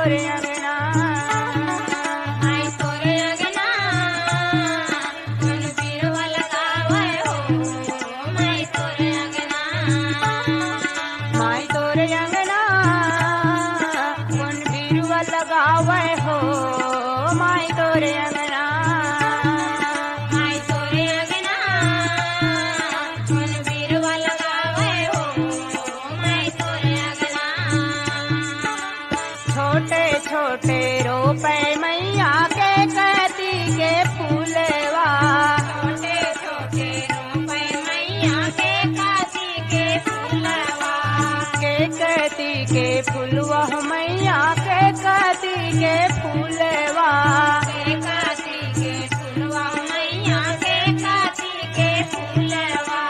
तोरे अंगना माई तोरे अंगना कौन बीरवा लगावे हो माई तोरे अंगना माई तोरे अंगना कौन बीरवा लगावे हो माई तोरे अंगना माई तोरे अंगना कौन बीरवा लगावे हो माई तोरे अंगना छोटे छोटे रोपे मैया के कती के फूलवा छोटे छोटे रोपे मैया के काती के फूलवा के कती के फूलवा मैया के कती के फूलवा के काती के फूलवा मैया के काती के फूलवा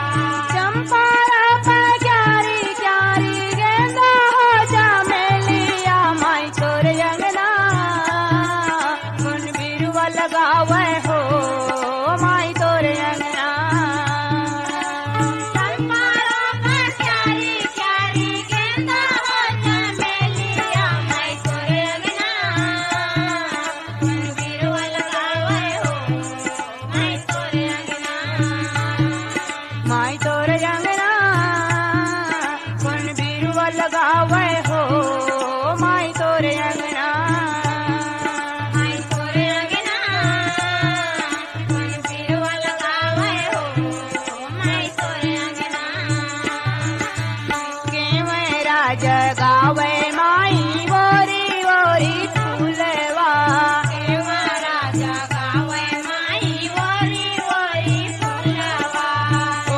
चंपारा पर क्यारी क्यारी गेंदा हो चमेलिया माई तोरे अंगना कौन बीरवा लगावे हो माई तोरे अंगना चंपारा पर क्यारी क्यारी गेंदा हो चमेलिया माई तोरे अंगना कौन बीरवा लगावे हो माई तोरे अंगना माई तोरे अंगना कौन बीरवा लगावे हो माई तोरे अंगना माई तोरे अंगना कौन बीरवा लगावे हो माई तोरे अंगना केवरा जगावे माई वोरी वोरी फूलवा केवा राजा गावे माई वोरी वोरी फूलवा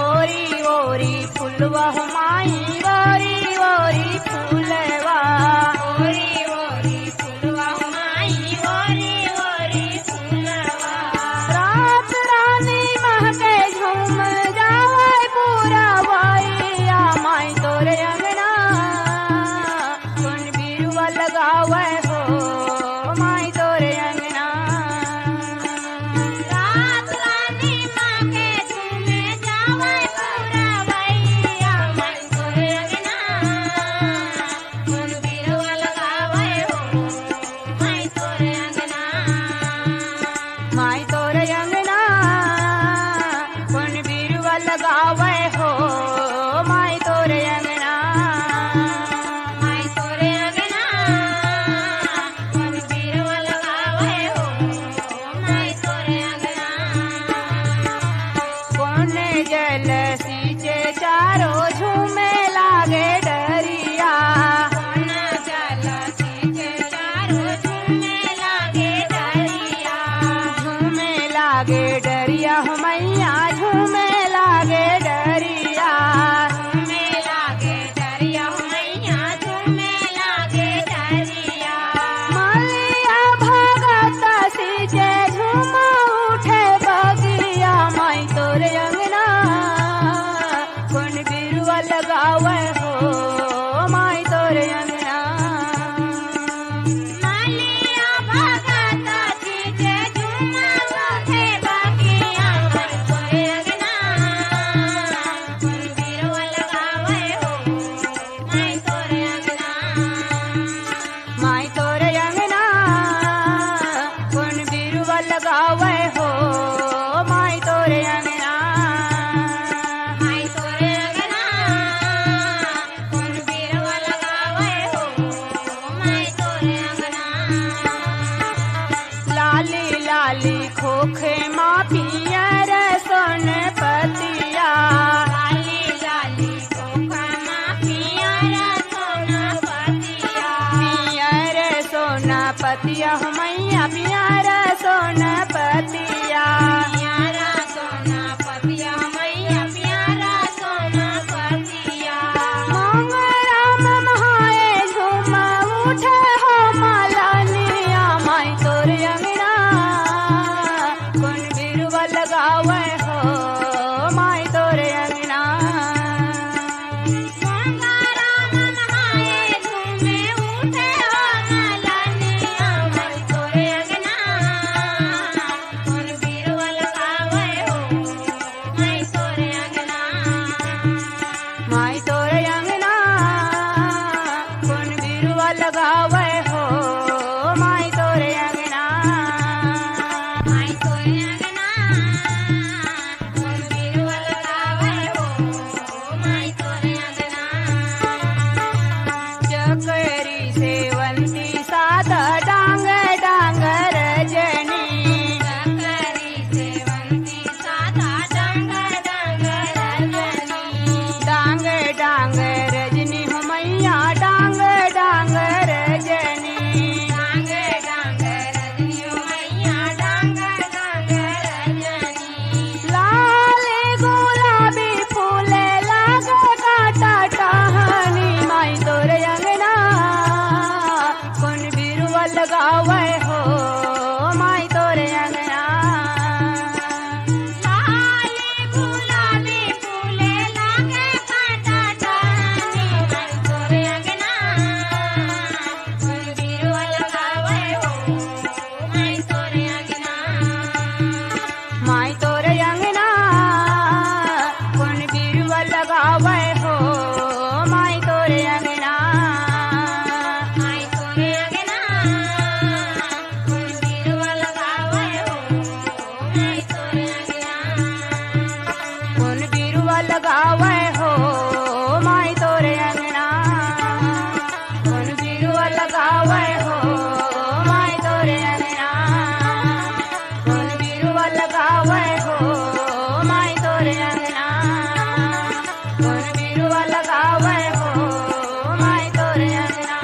ओरी ओरी फूलवा माई वोरी वोरी फूलवा वोरी वोरी फूलवा माई वोरी वोरी फूलवा रात रानी महके झूम जावे पूरा भैया माई तोरे अंगना कौन बीरवा लगावे हो माई तोरे अंगना रात रानी माँ के झूमे जावे पूरा भैया माई तोरे अंगना कौन बीरवा लगावे हो माई तोरे अंगना माई तोरे अंगना कौन बीरवा लगावे हो माई तोरे अंगना माई तोरे अंगना कौन बीरवा लगावे हो माई तोरे अंगना कौन जल सींचे चारों झूमे लागे डरिया कौन जल सींचे चारों झूमे लागे डरिया झूमे लागे डरिया हो मैया झूमे लागे डरिया झूमे लागे डरिया मैया झूमे लागे डरिया मालिया भगत सींचे झूमा उठे बगिया माई तोरे अंगना कौन बीरवा लगावे हो माई तोरे अंगना मालिया भगत सींचे झूमा उठे बगिया माई तोरे अंगना कौन बीरवा लगावे हो माई तोरे अंगना माई तोरे अंगना कौन बीरवा लगावे हो माई तोरे अंगना माई तोरे अंगना कौन बीरवा लगावे हो माई तोरे अंगना लाली लाली खोखे माँ पियर सोन पतिया लाली लाली खोखा माँ पियारा सोना पतिया पियर सोना पतिया हो मैया पियर सोना पतिया पियारा सोना पतिया मैया पियारा सोना पतिया मंगरा महाए झूम उठे हो मालानिया माई तोरे अंगना कौन बीरवा लगावे हो माई तोरे अंगना मंगरा नहाए झूमे उठे हो मलनिया माई तोरे अंगना लगावे हो माई तोरे अंगना। लाली गुलाबी फूले लागे कांटा डाली माई तोरे अंगना। फूल बिरुवा लगावे हो माई तोरे अंगना। माई तोरे अंगना कौन बिरुवा लगावे हो माई तोरे अंगना। माई तोरे अंगना फूल बिरुवा लगावे हो माई तोरे अंगना। कौन बिरुवा लगावे हो माई तोरे अंगना। कौन बिरुवा लगावे हो माई तोरे अंगना। कौन बिरुवा लगावे हो माई तोरे अंगना। कौन बिरुवा लगावे हो माई तोरे अंगना।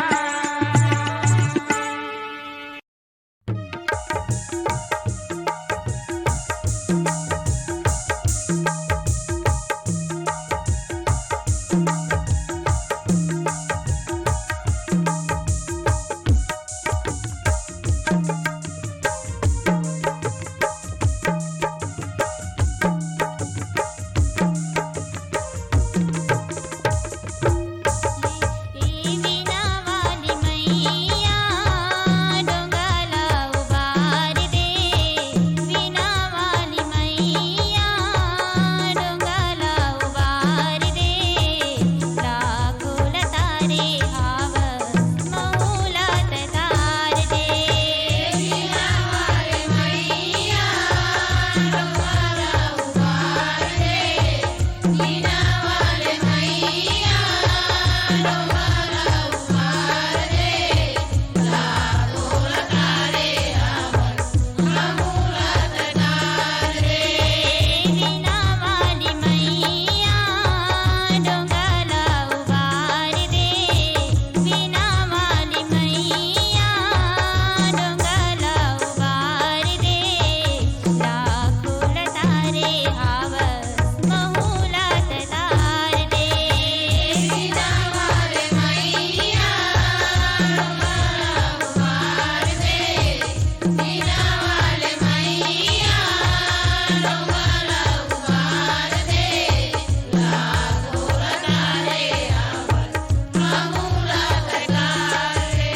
वीणा वाली मैया डोंगाला उबार दे। वीणा वाली मैया डोंगाला उबार दे। लाखोला तारे हाव महुला तार दे। वीणा वाली मैया डोंगाला उबार दे। वीणा वाली मैया डोंगाला उबार दे। लाखोला तारे हाव महुला तार दे। वीणा वाली मैया डोंगाला उबार दे। वीणा वाली मैया डोंगाला उबार दे। लाखोला तारे हाव महुला तार दे। वीणा वाली मैया डोंगाला उबार दे। वीणा वाली मैया डोंगाला उबार दे। लाखोला तारे हाव महुला तार दे।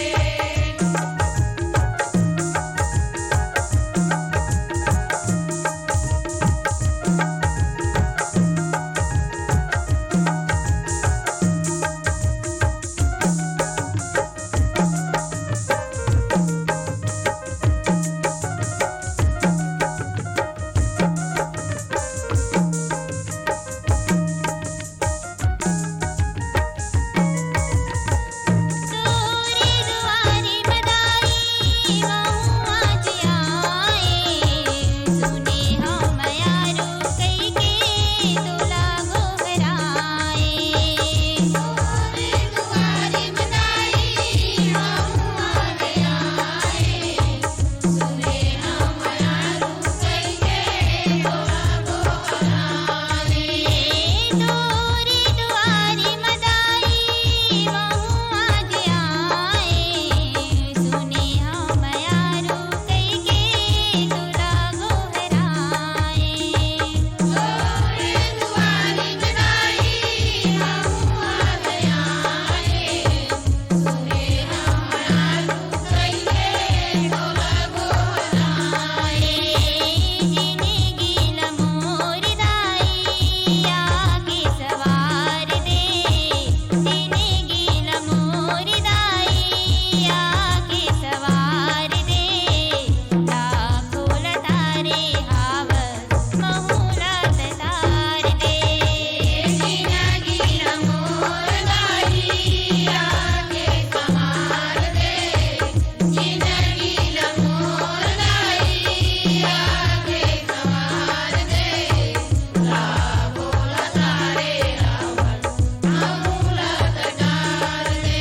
तोरे दुआरी बधाई महू आज आए। सुने हम यारू कई के दूल्हा गोहराए। तोरे दुआरी बधाई महू आज आए। सुने हम यारू कई के दूल्हा गोहराए। तोरे दुआरी बधाई महू आज आए। सुने हम यारू कई के दूल्हा गोहराए। तोरे दुआरी बधाई महू आज आए। सुने हम यारू कई के दूल्हा गोहराए। जिंदगी लमोर दाई आगे सवार दे। जिंदगी लमोर दाई आगे सवार दे। लाखोला तारे हाव महुला तार दे। जिंदगी लमोर दाई आगे सवार दे। जिंदगी लमोर दाई आगे सवार दे। लाखोला तारे हाव महुला तार दे।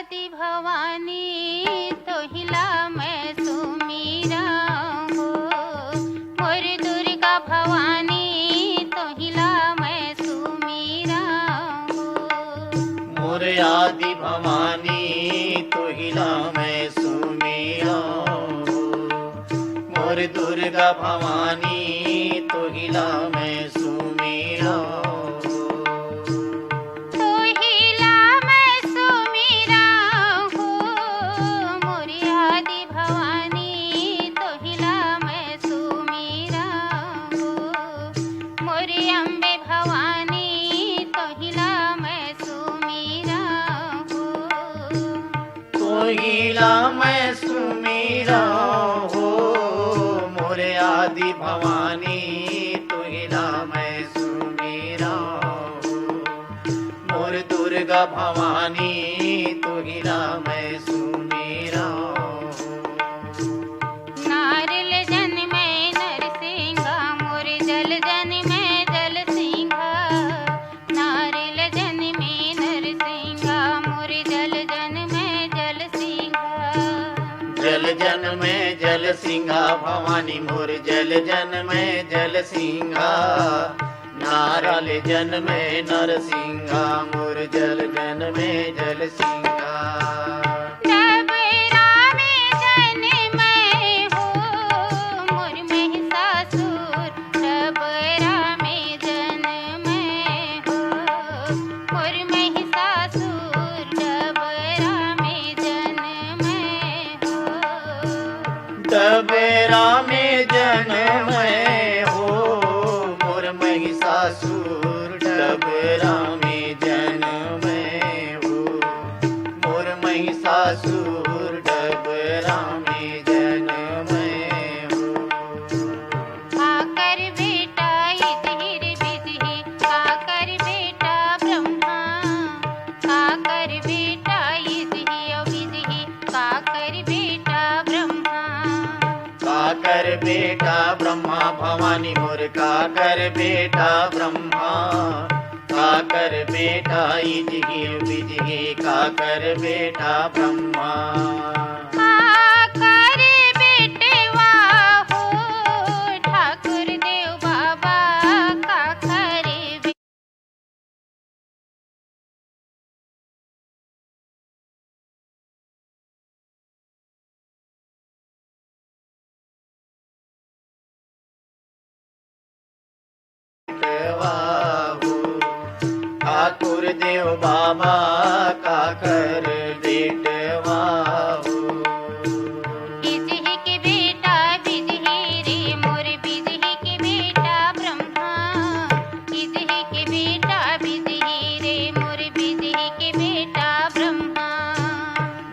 आदि भवानी तोहिला मैं सुमीरा हो। मोर दुर्गा भवानी तोहिला मैं सुमीरा हो। मोर आदि भवानी तोहिला मैं सुमीरा हो। मोर दुर्गा भवानी तोहिला मैं सुमीरा हो। तोहिला मैं सुमीरा हो। मोर आदि भवानी तोहिला मैं सुमीरा हो। मोर अम्बे भवानी तोहिला मैं सुमीरा हो। तोहिला मैं सुमीरा हो। मोर आदि भवानी तोहिला मैं सुमीरा हो। मोर दुर्गा भवानी तोहिला मैं सुमीरा हो। नारिल जन में नरसिंहा मोर जल जन में जल सिंहा। नारिल जन में नरसिंहा मोर जल जन में जल सिंहा। जल जन में जल सिंहा भवानी मोर जल जन में जल सिंहा। नारल जन में नरसिंहा मोर जल जन में जल सिंहा। डबरा में जन मैं हो मोर महिषासुर। डबरा में जन मैं हो मोर महिषासुर। डबरा में जन मैं हो। डबरा में जन मैं हो मोर महिषासुर। डबरा में जन मैं हो मोर महिषासुर। डबरा में जन मैं हो। आकर बेटा इधर बिजही आकर बेटा ब्रह्मा। आकर बेटा इधही बिजही आकर बेटा ब्रह्मा। काकर बेटा ब्रह्मा भवानी मोर काकर बेटा ब्रह्मा। काकर बेटा इजही बिजही काकर बेटा ब्रह्मा। आकर बेटवा हो ठाकुर देव बाबा। काकर बेटवा हो ठाकुर देव बाबा। काकर बेटवा हो। बिजही के बेटा बिजही रे मोर बिजही के बेटा ब्रह्मा। बिजही के बेटा बिजही रे मोर बिजही के बेटा ब्रह्मा।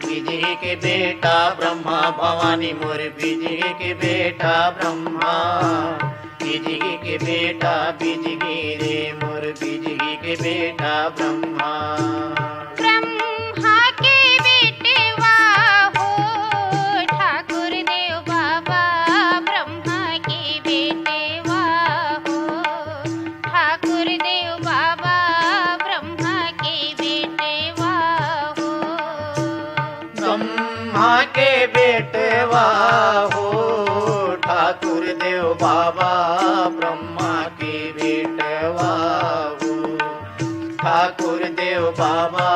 बिजही के बेटा ब्रह्मा भवानी मोर बिजही के बेटा ब्रह्मा। बिजही के बेटा बिजही रे मोर बिजही के बेटा ब्रह्मा। ब्रह्मा के बेटवा हो ठाकुर देव बाबा। ब्रह्मा के बेटवा हो ठाकुर देव बाबा। ब्रह्मा के बेटवा हो। ब्रह्मा के बेटवा हो ठाकुर देव बाबा। ब्रह्मा के बेटवा हो ठाकुर देव बाबा।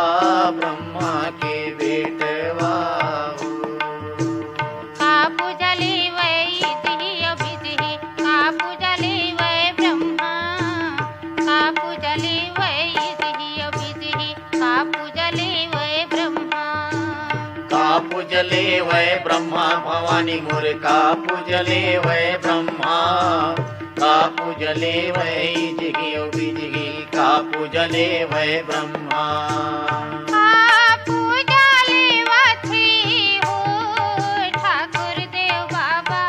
ब्रह्मा के बेटवा हो। कापू जले वै इजही बिजही कापू जले वै ब्रह्मा। कापू जले वै इजही बिजही कापू जले वै ब्रह्मा। कापू जले वै ब्रह्मा भवानी मोर कापू जले वै ब्रह्मा। कापू जले वै इजही बिजही कापू जले वै ब्रह्मा। कापू जले वथी हो ठाकुर देव बाबा।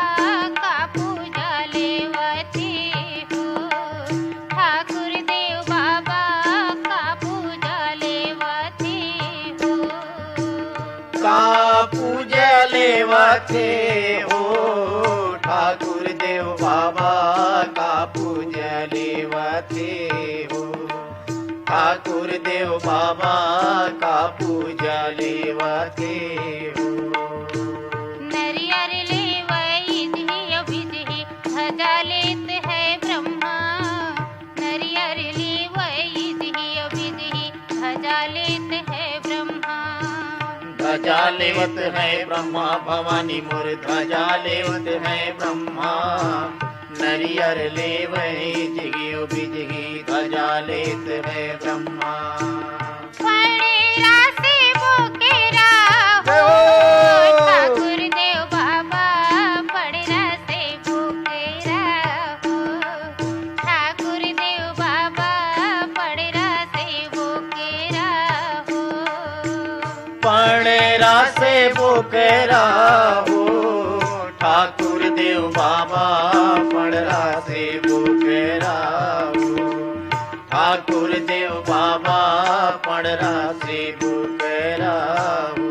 कापू जले वथी हो ठाकुर देव बाबा। कापू जले वथी हो। कापू जले वथे हो ठाकुर देव बाबा। कापू जले वथे हो ठाकुर गुरुदेव बाबा का पूजा लेवाते हो। नरियर लेवई धिय विधि ध्वजा लेत है ब्रह्मा। नरियर लेवई धिय विधि ध्वजा लेत है ब्रह्मा। ध्वजा लेवत है ब्रह्मा भवानी मोर ध्वजा लेवत है ब्रह्मा। नरियर लेवई जिगियो बिजगी ध्वजा लेत है ब्रह्मा। पड़ेरा से बोकेरा हो ठाकुर देव बाबा। पड़ेरा से बोकेरा हो ठाकुर देव बाबा। पड़ेरा से बोकेरा हो। पड़ेरा से बोकेरा हो ठाकुर देव बाबा। पड़ेरा से बोकेरा हो ठाकुर देव बाबा। पड़ेरा से बोकेरा हो।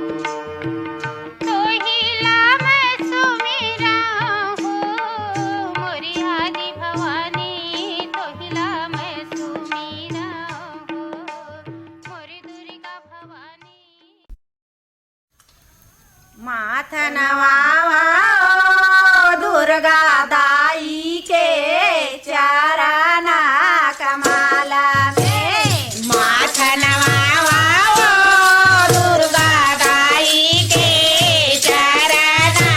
तोहिला मैं सुमिरा हो मोरी आदि भवानी। तोहिला मैं सुमिरा हो मोरी दुर्गा भवानी। माथ नवावा दुर्गा दाई के चरना कमाला में। माथ नवावा दुर्गा दाई के चरना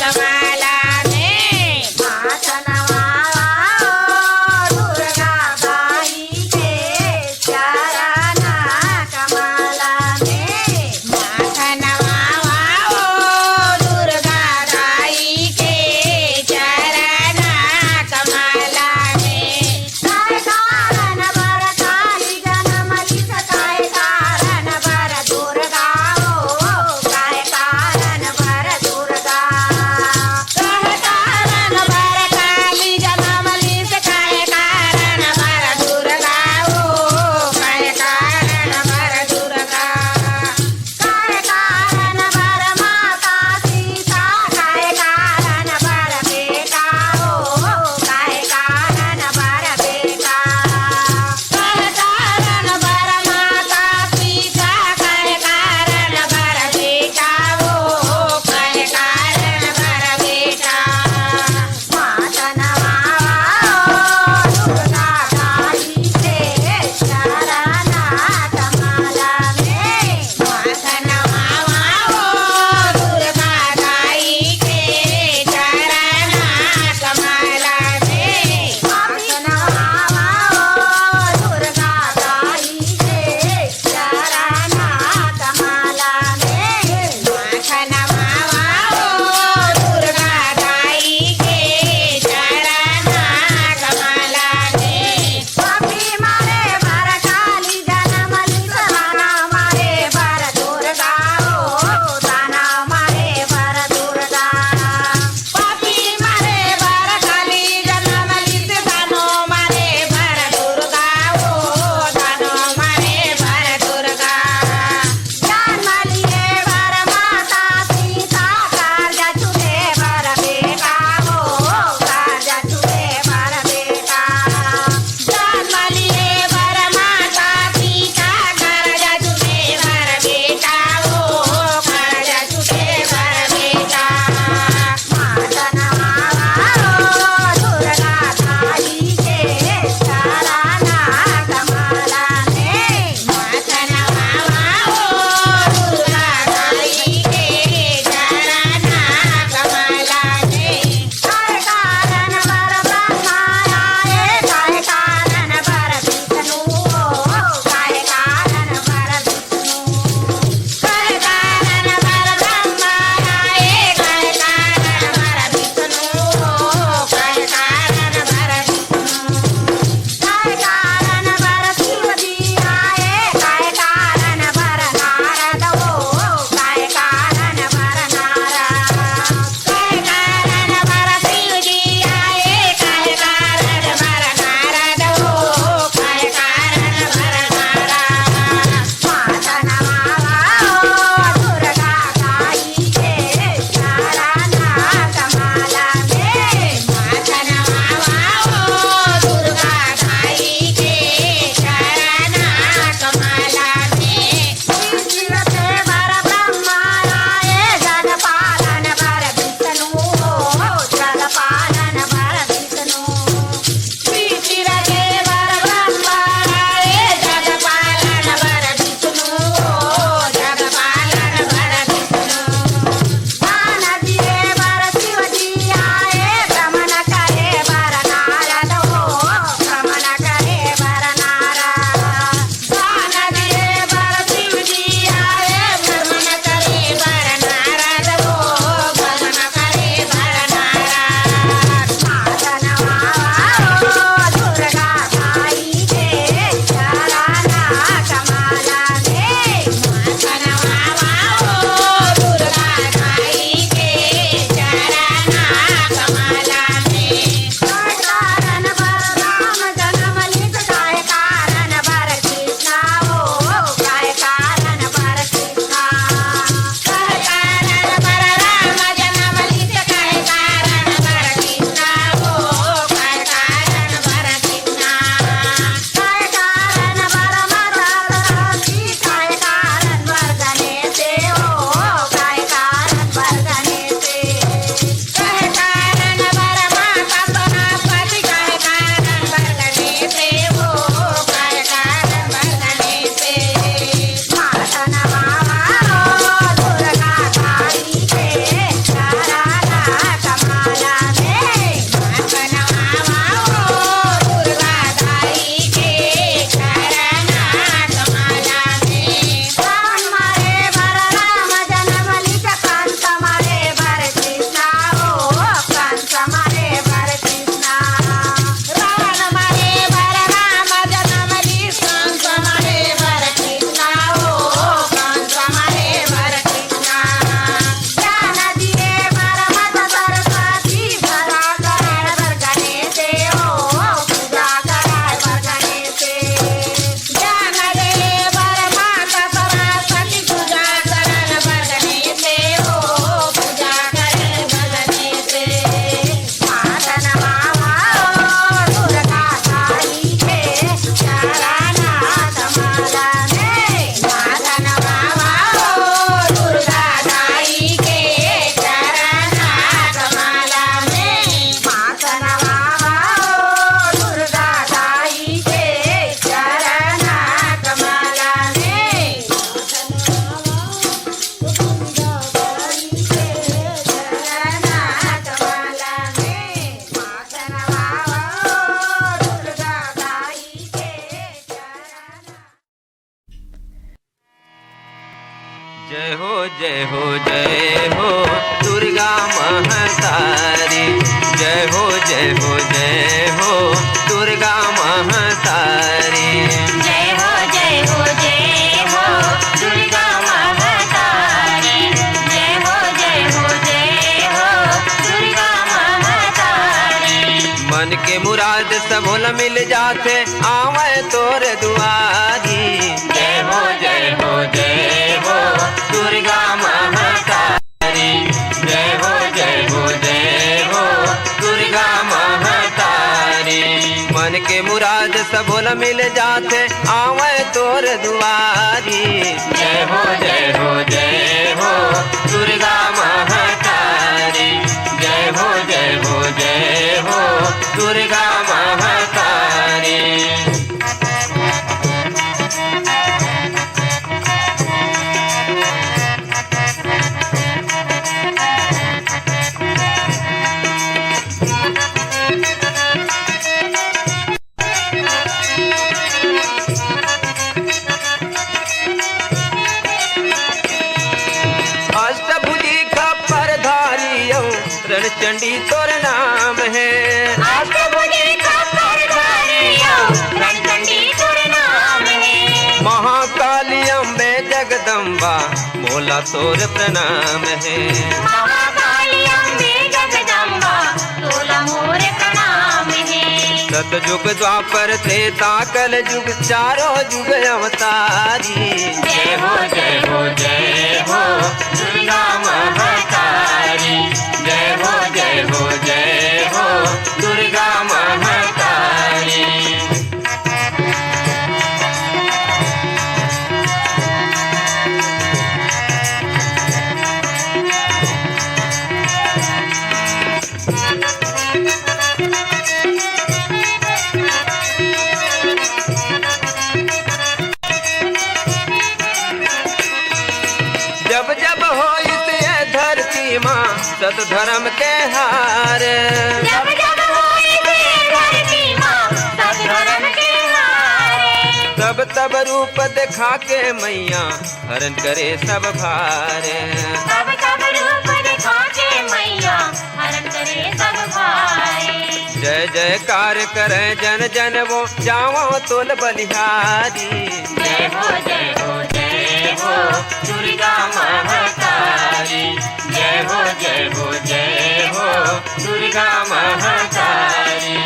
कमाला में। माथ नवावा दुर्गा दाई के चरना कमाला में। माथ नवावा दुर्गा जय हो जय हो जय हो दुर्गा महतारी। जय हो जय हो जय हो दुर्गा महतारी। जय हो जय हो जय हो दुर्गा महतारी। जय हो जय हो जय हो दुर्गा महतारी। मन के मुराद सबोल मिल जाते आवे तोर दुआरी। जय हो जय हो जय हो दुर्गा महतारी। जय हो जय हो जय हो दुर्गा महतारी। मन के मुराद सबोल मिल जाते आवे तोर दुआरी। जय हो जय हो जय हो दुर्गा महतारी। जय हो जय हो जय हो दुर्गा महतारी। अष्टभुजी का परधारी रणचंडी तोर नाम है। अष्टभुजी का परधारी रणचंडी तोर नाम है। महाकाली अम्बे जगदम्बा मोला तोर प्रणाम है। महाकाली अम्बे जगदम्बा तोला मोर प्रणाम है। सतयुग द्वापर त्रेता कल युग चारों युग अवतारी। जय हो जय हो जय हो दुर्गा महतारी। जय हो जय हो जय हो दुर्गा महतारी। जब जब हो इस धरती माँ सत धर्म के हार। जब जब होए धरती माँ सब धर्म के हारे। तब तब रूप दिखा के मैया हरण करे सब भार। तब तब रूप दिखा के मैया हरण करे सब भारे। जय जयकार करे जन जन वो जावो तुल बलिहारी। जय हो जय हो जय हो दुर्गा महतारी। जय हो जय हो जय हो दुर्गा महतारी।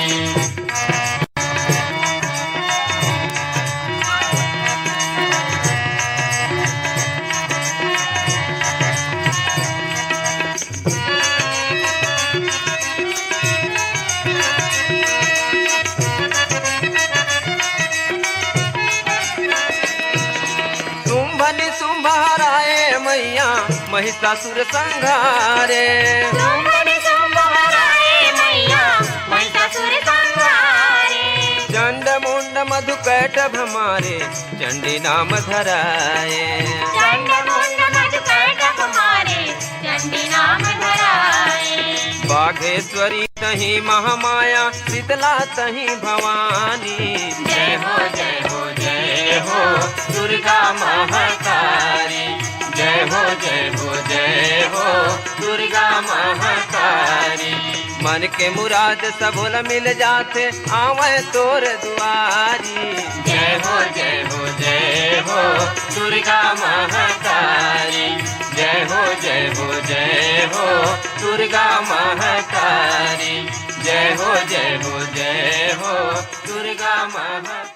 शुंभ हराए मैया महिषासुर संहारे। तुम्हारे शुंभ हराए मैया महिषासुर संहारे। चंड मुंड मधुकैट भमारे चंडी नाम धराए। चंड मुंड मधुकैट हमारे चंडी नाम धराए। बाघेश्वरी तही महामाया शीतला तही भवानी। जय हो जय हो जय हो दुर्गा महतारी। जय हो जय हो जय हो दुर्गा महतारी। मन के मुराद सबोल मिल जाते आवे तोर दुआरी। जय हो जय हो जय हो दुर्गा महतारी। जय हो जय हो जय हो दुर्गा महतारी। जय हो जय हो जय हो दुर्गा महतारी।